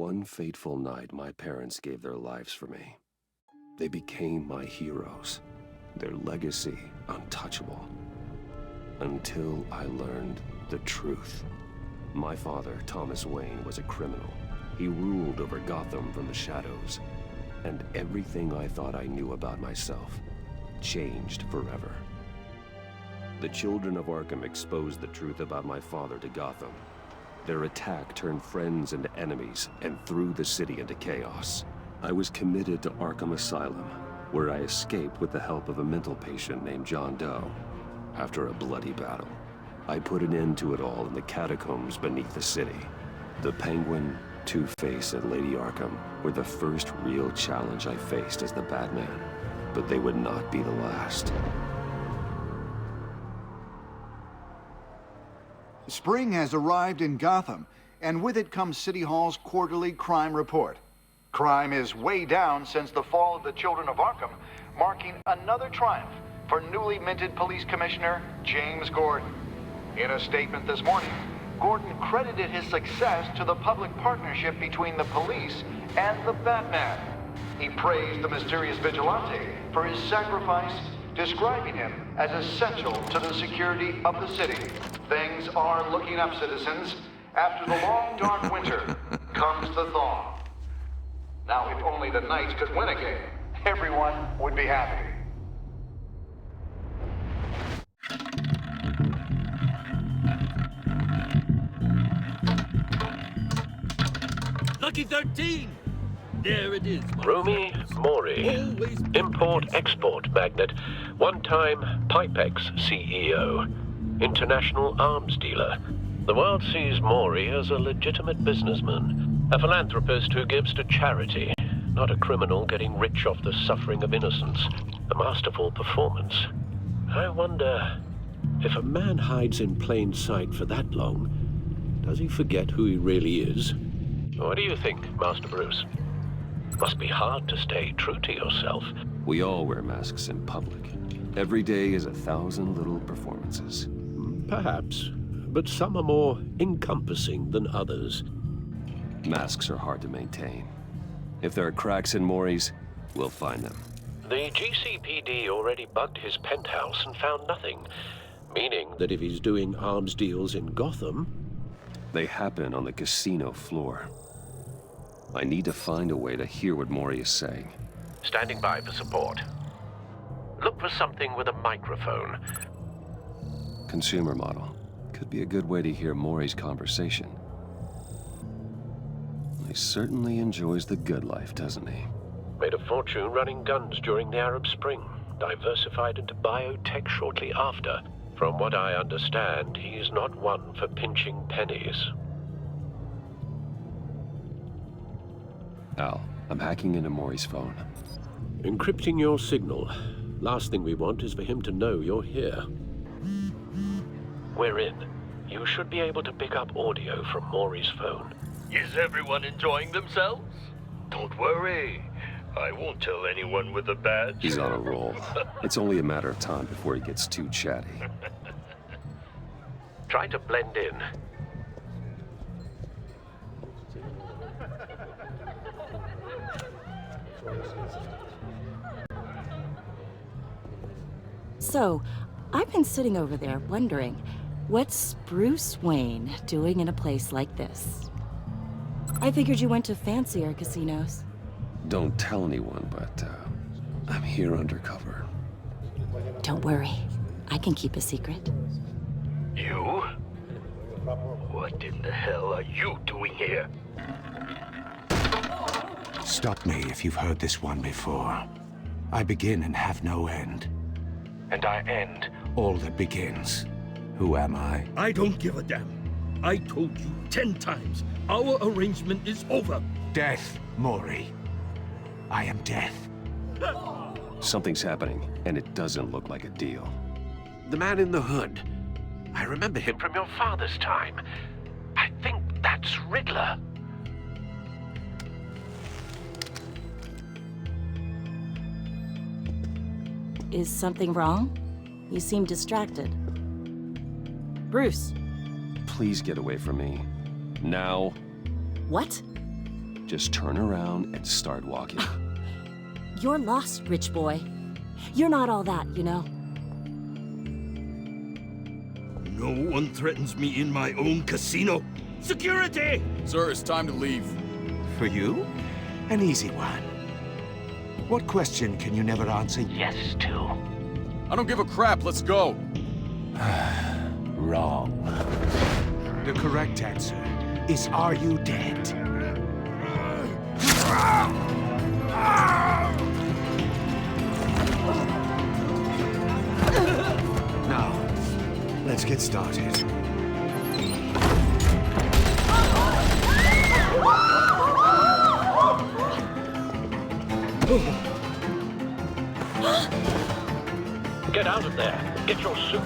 one fateful night, my parents gave their lives for me. They became my heroes, their legacy untouchable. Until I learned the truth. My father, Thomas Wayne, was a criminal. He ruled over Gotham from the shadows. And everything I thought I knew about myself changed forever. The children of Arkham exposed the truth about my father to Gotham. Their attack turned friends into enemies and threw the city into chaos. I was committed to Arkham Asylum, where I escaped with the help of a mental patient named John Doe. After a bloody battle, I put an end to it all in the catacombs beneath the city. The Penguin, Two-Face, and Lady Arkham were the first real challenge I faced as the Batman, but they would not be the last. Spring has arrived in Gotham, and with it comes City Hall's quarterly crime report. Crime is way down since the fall of the Children of Arkham, marking another triumph for newly minted Police Commissioner James Gordon. In a statement this morning, Gordon credited his success to the public partnership between the police and the Batman. He praised the mysterious vigilante for his sacrifice, describing him as essential to the security of the city. Things are looking up, citizens. After the long, dark winter comes the thaw. Now, if only the Knights could win a game, everyone would be happy. Lucky 13! There it is. Rumi Mori, import-export magnate, one-time Pipex CEO, international arms dealer. The world sees Mori as a legitimate businessman, a philanthropist who gives to charity, not a criminal getting rich off the suffering of innocence. A masterful performance. I wonder, if a man hides in plain sight for that long, does he forget who he really is? What do you think, Master Bruce? Must be hard to stay true to yourself. We all wear masks in public. Every day is 1,000 little performances. Perhaps, but some are more encompassing than others. Masks are hard to maintain. If there are cracks in Mori's, we'll find them. The GCPD already bugged his penthouse and found nothing, meaning that if he's doing arms deals in Gotham... They happen on the casino floor. I need to find a way to hear what Mori is saying. Standing by for support. Look for something with a microphone. Consumer model. Could be a good way to hear Mori's conversation. He certainly enjoys the good life, doesn't he? Made a fortune running guns during the Arab Spring. Diversified into biotech shortly after. From what I understand, he's not one for pinching pennies. Al, I'm hacking into Mori's phone. Encrypting your signal. Last thing we want is for him to know you're here. We're in. You should be able to pick up audio from Mori's phone. Is everyone enjoying themselves? Don't worry. I won't tell anyone with a badge. He's on a roll. It's only a matter of time before he gets too chatty. Try to blend in. So, I've been sitting over there wondering, what's Bruce Wayne doing in a place like this? I figured you went to fancier casinos. Don't tell anyone, but I'm here undercover. Don't worry. I can keep a secret. You? What in the hell are you doing here? Stop me if you've heard this one before. I begin and have no end. And I end all that begins. Who am I? I don't give a damn. I told you 10 times. Our arrangement is over. Death, Mori. I am death. Something's happening, and it doesn't look like a deal. The man in the hood. I remember him from your father's time. I think that's Riddler. Is something wrong? You seem distracted. Bruce. Please get away from me. Now. What? Just turn around and start walking. You're lost, rich boy. You're not all that, you know? No one threatens me in my own casino. Security! Sir, it's time to leave. For you? An easy one. What question can you never answer yes to? I don't give a crap, let's go. Wrong. The correct answer is, are you dead? Now, let's get started. Get out of there. Get your suit.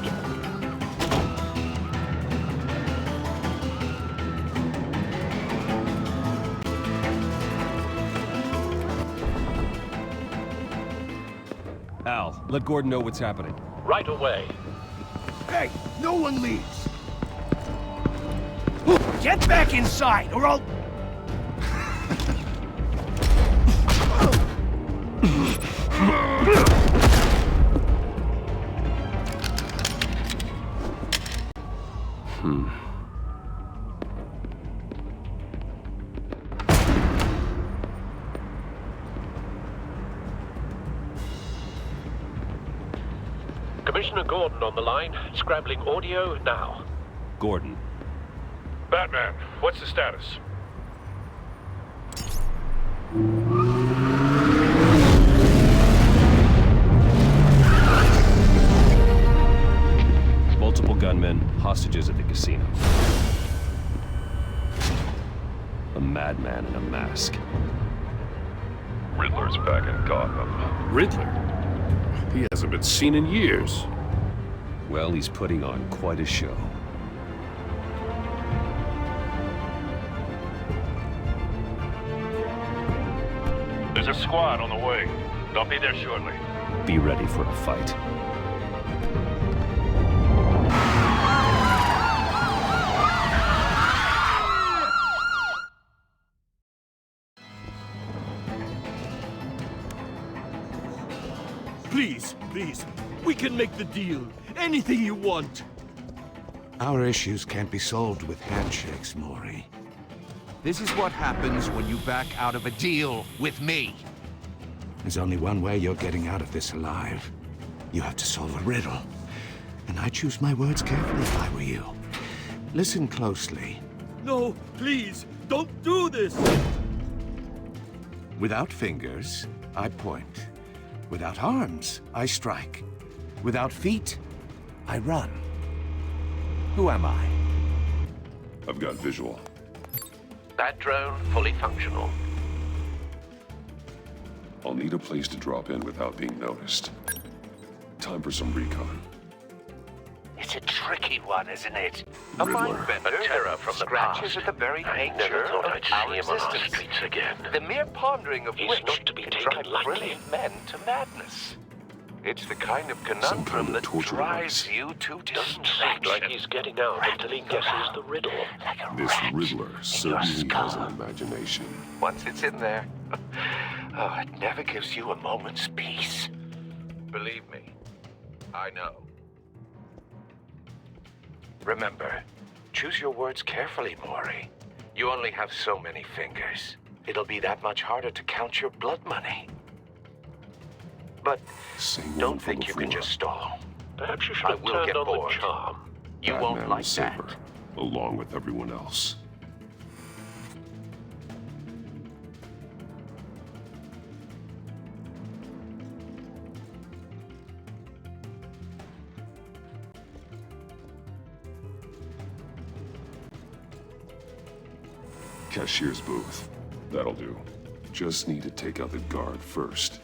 Al, let Gordon know what's happening. Right away. Hey, no one leaves. Get back inside, or I'll... Commissioner Gordon on the line. Scrambling audio now. Gordon. Batman, what's the status? Multiple gunmen, hostages at the casino. A madman in a mask. Riddler's back in Gotham. Riddler? He hasn't been seen in years. Well, he's putting on quite a show. There's a squad on the way. They'll be there shortly. Be ready for a fight. Please, please. We can make the deal. Anything you want. Our issues can't be solved with handshakes, Maury. This is what happens when you back out of a deal with me. There's only one way you're getting out of this alive. You have to solve a riddle. And I choose my words carefully if I were you. Listen closely. No, please, don't do this! Without fingers, I point. Without arms, I strike. Without feet, I run. Who am I? I've got visual. That drone fully functional. I'll need a place to drop in without being noticed. Time for some recon. It's a tricky one, isn't it? Riddler. A mind bender A terror from the scratches past. at the very I nature never thought of I'd see our him on our existence. streets again. The mere pondering of He's which not to be can taken drive lightly. brilliant men to madness. It's the kind of Some conundrum kind of that torture drives device. you to Doesn't distraction. seem like he's getting out until he guesses the riddle. Like a This rat Riddler in your certainly has skull. an imagination. Once it's in there, oh, it never gives you a moment's peace. Believe me, I know. Remember, choose your words carefully, Maury. You only have so many fingers. It'll be that much harder to count your blood money. But Say one don't for think the you can floor. just stall. Perhaps you should I have will turned get on bored. the charm. You Batman won't like will save that. her, along with everyone else. Cashier's booth. That'll do. Just need to take out the guard first.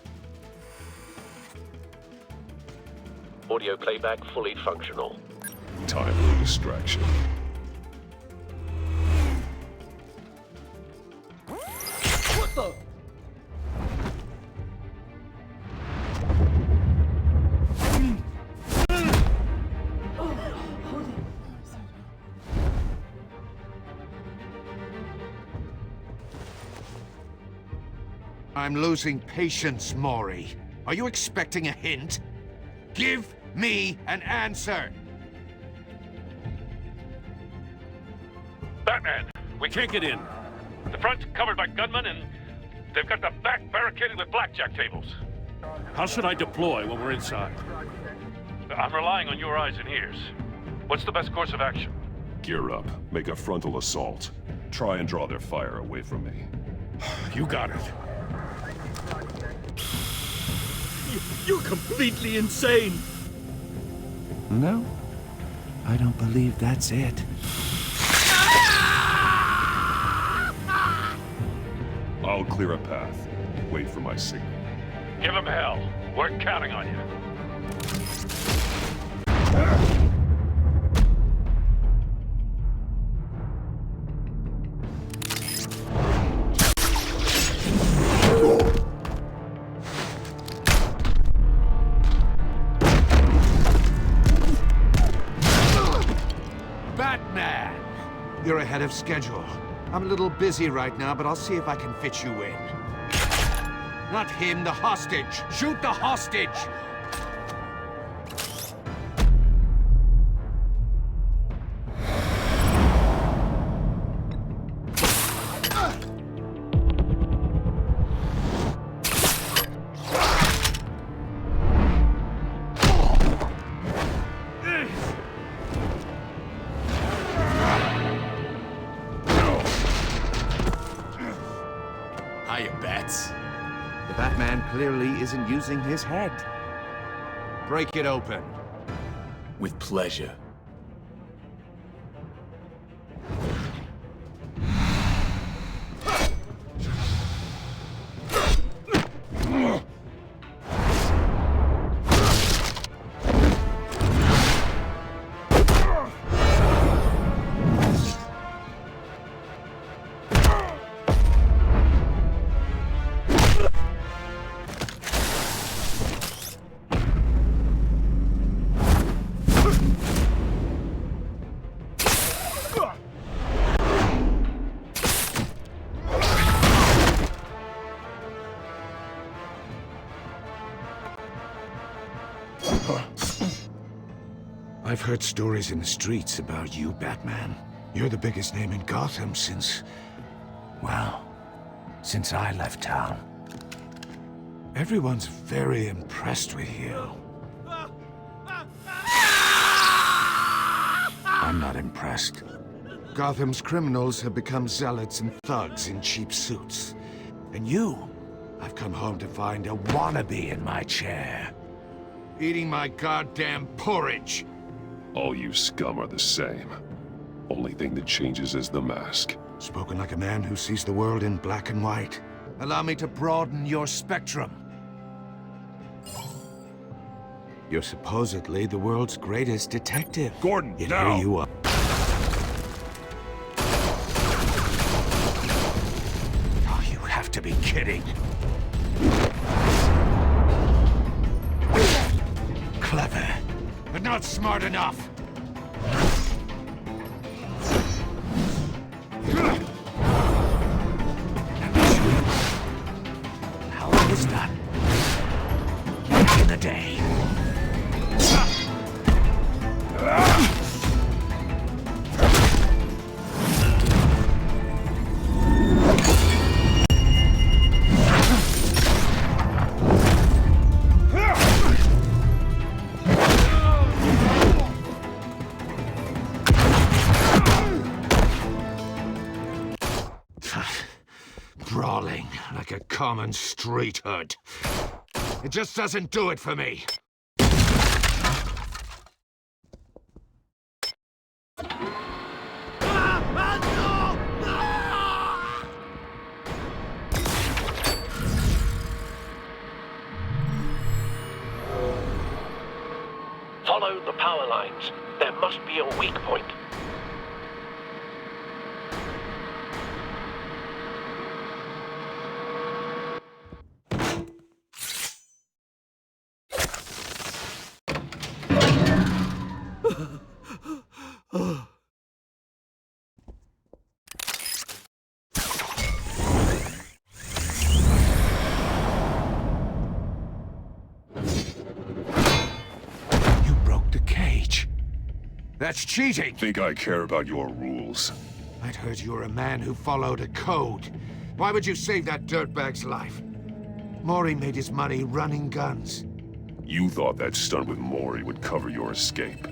Audio playback fully functional. Time for a distraction. What the? I'm losing patience, Maury. Are you expecting a hint? Give me an answer! Batman, we can't get in. The front's covered by gunmen, and they've got the back barricaded with blackjack tables. How should I deploy when we're inside? I'm relying on your eyes and ears. What's the best course of action? Gear up. Make a frontal assault. Try and draw their fire away from me. You got it. You're completely insane! No, I don't believe that's it. I'll clear a path. Wait for my signal. Give them hell. We're counting on you. Batman! You're ahead of schedule. I'm a little busy right now, but I'll see if I can fit you in. Not him, the hostage! Shoot the hostage! Hiya, Bats. The Batman clearly isn't using his head. Break it open. With pleasure. I've heard stories in the streets about you, Batman. You're the biggest name in Gotham since... well, since I left town. Everyone's very impressed with you. I'm not impressed. Gotham's criminals have become zealots and thugs in cheap suits. And you, I've come home to find a wannabe in my chair. Eating my goddamn porridge. All you scum are the same. Only thing that changes is the mask. Spoken like a man who sees the world in black and white. Allow me to broaden your spectrum. You're supposedly the world's greatest detective. Gordon, Yet now! here you are. Oh, you have to be kidding. Clever, but not smart enough. How it was done back in the day. Brawling like a common street hood. It just doesn't do it for me. Follow the power lines. There must be a weak point. That's cheating! Think I care about your rules? I'd heard you were a man who followed a code. Why would you save that dirtbag's life? Maury made his money running guns. You thought that stunt with Maury would cover your escape.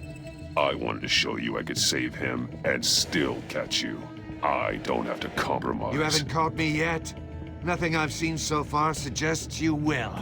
I wanted to show you I could save him and still catch you. I don't have to compromise. You haven't caught me yet? Nothing I've seen so far suggests you will.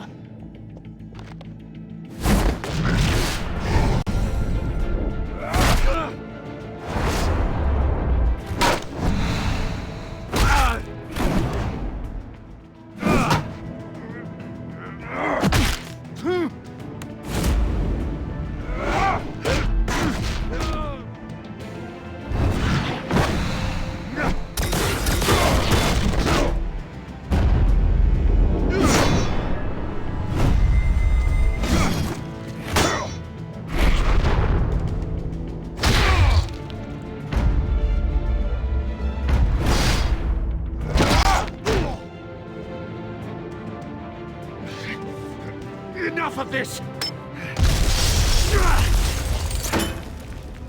Enough of this!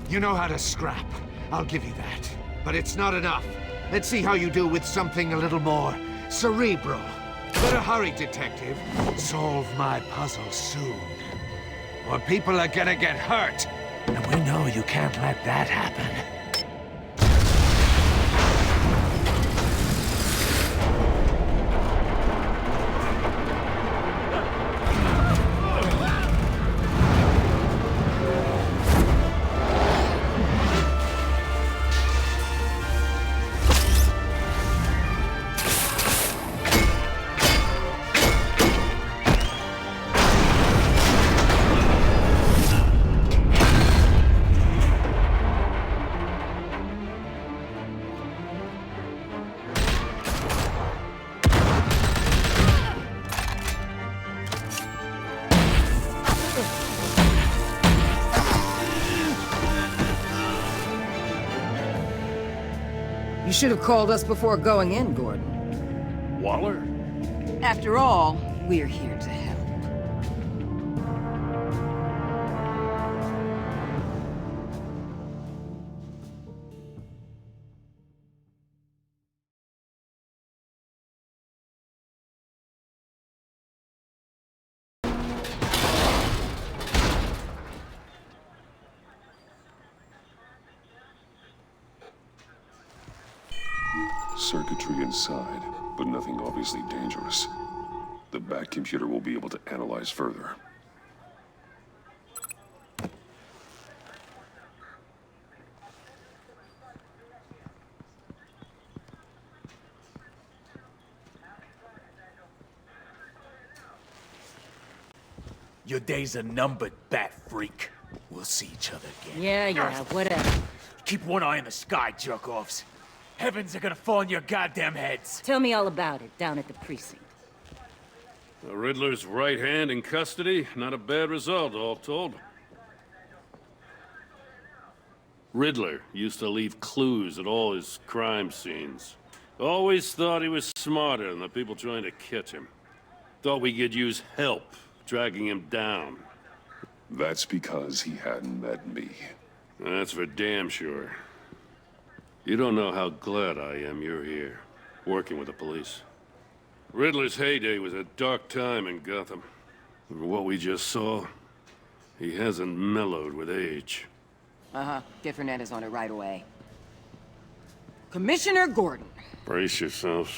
You know how to scrap. I'll give you that. But it's not enough. Let's see how you do with something a little more cerebral. Better hurry, detective. Solve my puzzle soon. Or people are gonna get hurt. And we know you can't let that happen. You should have called us before going in, Gordon. Waller? After all, we're here to help. Circuitry inside, but nothing obviously dangerous. The back computer will be able to analyze further. Your days are numbered, bat freak. We'll see each other again. Yeah, whatever. Keep one eye in the sky, jerk-offs. Heavens are gonna fall on your goddamn heads. Tell me all about it down at the precinct. The Riddler's right hand in custody. Not a bad result, all told. Riddler used to leave clues at all his crime scenes. Always thought he was smarter than the people trying to catch him. Thought we could use help dragging him down. That's because he hadn't met me. That's for damn sure. You don't know how glad I am you're here, working with the police. Riddler's heyday was a dark time in Gotham. For what we just saw, he hasn't mellowed with age. Get Fernandez on it right away. Commissioner Gordon. Brace yourselves.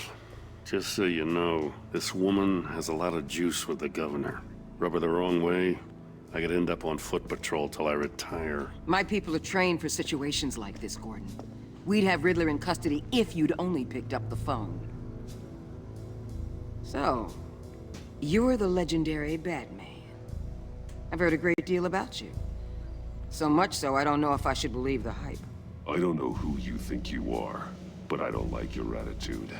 Just so you know, this woman has a lot of juice with the governor. Rub her the wrong way, I could end up on foot patrol till I retire. My people are trained for situations like this, Gordon. We'd have Riddler in custody if you'd only picked up the phone. So, you're the legendary Batman. I've heard a great deal about you. So much so, I don't know if I should believe the hype. I don't know who you think you are, but I don't like your attitude.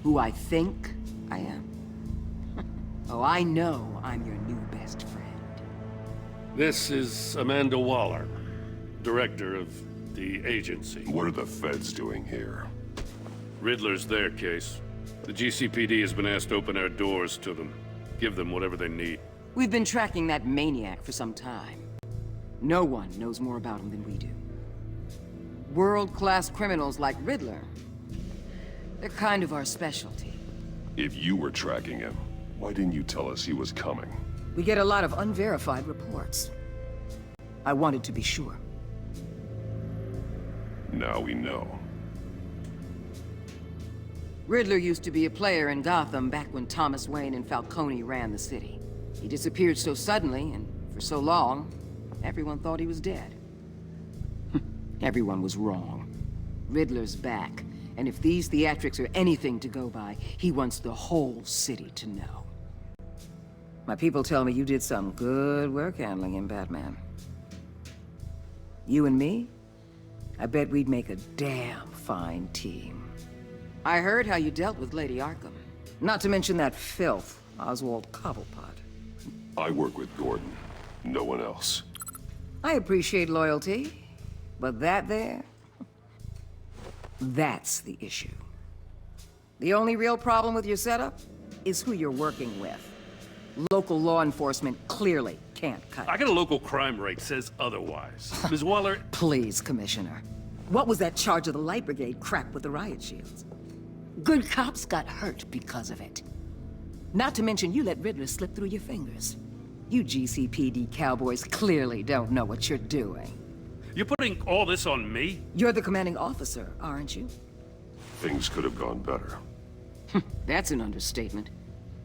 Who I think I am? Oh, I know I'm your new best friend. This is Amanda Waller, director of the agency. What are the feds doing here? Riddler's their case. The GCPD has been asked to open our doors to them. Give them whatever they need. We've been tracking that maniac for some time. No one knows more about him than we do. World-class criminals like Riddler, they're kind of our specialty. If you were tracking him, why didn't you tell us he was coming? We get a lot of unverified reports. I wanted to be sure. Now we know. Riddler used to be a player in Gotham back when Thomas Wayne and Falcone ran the city. He disappeared so suddenly and for so long, everyone thought he was dead. Everyone was wrong. Riddler's back, and if these theatrics are anything to go by, he wants the whole city to know. My people tell me you did some good work handling him, Batman. You and me? I bet we'd make a damn fine team. I heard how you dealt with Lady Arkham. Not to mention that filth, Oswald Cobblepot. I work with Gordon. No one else. I appreciate loyalty, but that there... that's the issue. The only real problem with your setup is who you're working with. Local law enforcement clearly can't cut it. I got a local crime rate says otherwise. Ms. Waller... Please, Commissioner. What was that charge of the Light Brigade crap with the riot shields? Good cops got hurt because of it. Not to mention you let Riddler slip through your fingers. You GCPD cowboys clearly don't know what you're doing. You're putting all this on me? You're the commanding officer, aren't you? Things could have gone better. That's an understatement.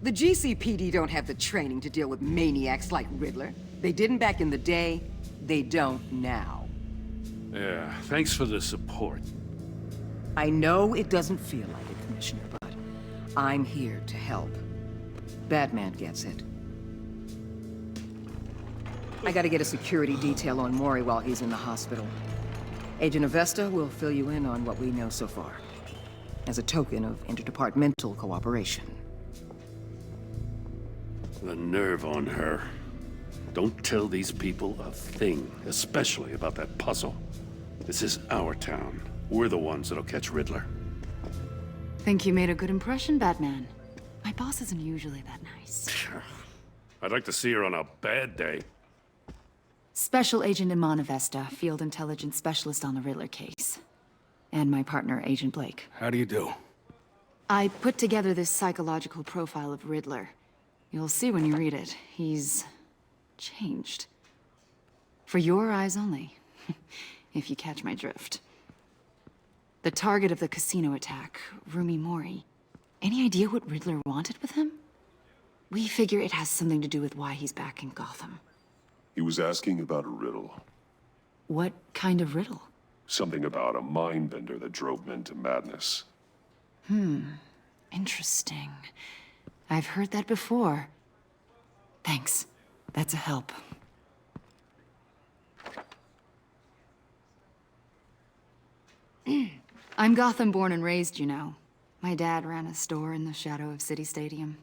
The GCPD don't have the training to deal with maniacs like Riddler. They didn't back in the day, they don't now. Yeah, thanks for the support. I know it doesn't feel like it, Commissioner, but I'm here to help. Batman gets it. I gotta get a security detail on Mori while he's in the hospital. Agent Avesta will fill you in on what we know so far, as a token of interdepartmental cooperation. The nerve on her. Don't tell these people a thing, especially about that puzzle. This is our town. We're the ones that'll catch Riddler. Think you made a good impression, Batman. My boss isn't usually that nice. I'd like to see her on a bad day. Special Agent Iman Avesta, Field Intelligence Specialist on the Riddler case. And my partner, Agent Blake. How do you do? I put together this psychological profile of Riddler. You'll see when you read it. He's... changed. For your eyes only, if you catch my drift. The target of the casino attack, Rumi Mori. Any idea what Riddler wanted with him? We figure it has something to do with why he's back in Gotham. He was asking about a riddle. What kind of riddle? Something about a mind bender that drove men to madness. Interesting. I've heard that before. Thanks. That's a help. I'm Gotham born and raised, you know. My dad ran a store in the shadow of City Stadium.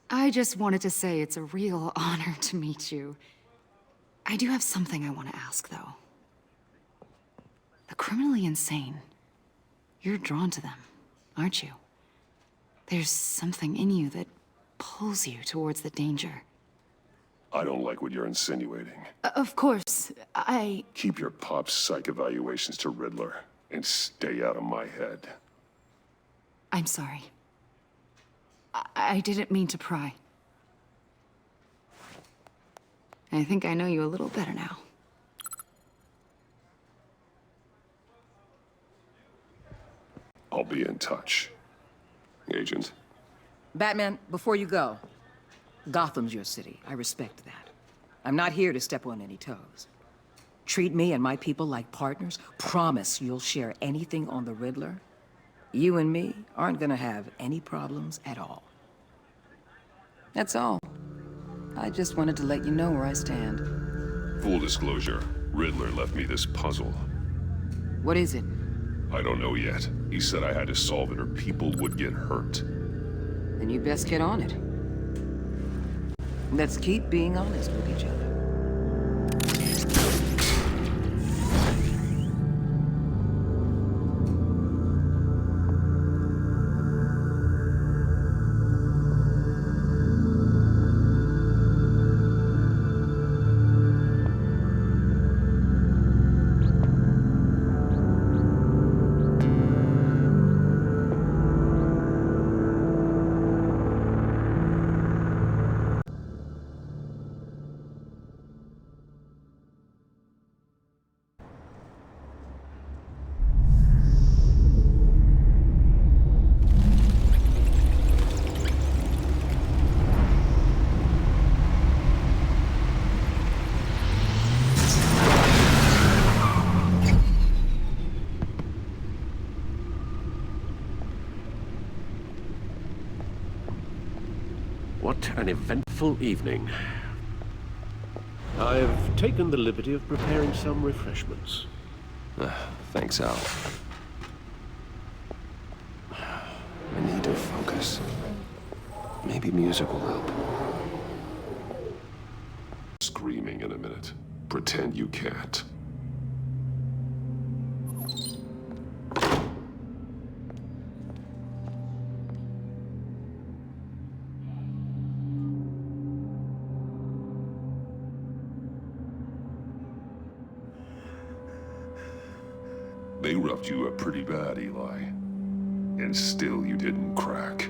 I just wanted to say it's a real honor to meet you. I do have something I want to ask, though. The criminally insane. You're drawn to them, aren't you? There's something in you that pulls you towards the danger. I don't like what you're insinuating. Of course, Keep your pop psych evaluations to Riddler, and stay out of my head. I'm sorry. I didn't mean to pry. I think I know you a little better now. I'll be in touch. Agent. Batman, before you go, Gotham's your city. I respect that. I'm not here to step on any toes. Treat me and my people like partners. Promise you'll share anything on the Riddler. You and me aren't gonna have any problems at all. That's all. I just wanted to let you know where I stand. Full disclosure, Riddler left me this puzzle. What is it? I don't know yet. He said I had to solve it or people would get hurt. Then you best get on it. Let's keep being honest with each other. an eventful evening. I've taken the liberty of preparing some refreshments. Thanks, Al. I need to focus. Maybe music will help. Screaming in a minute. Pretend you can't. They roughed you up pretty bad, Eli. And still you didn't crack.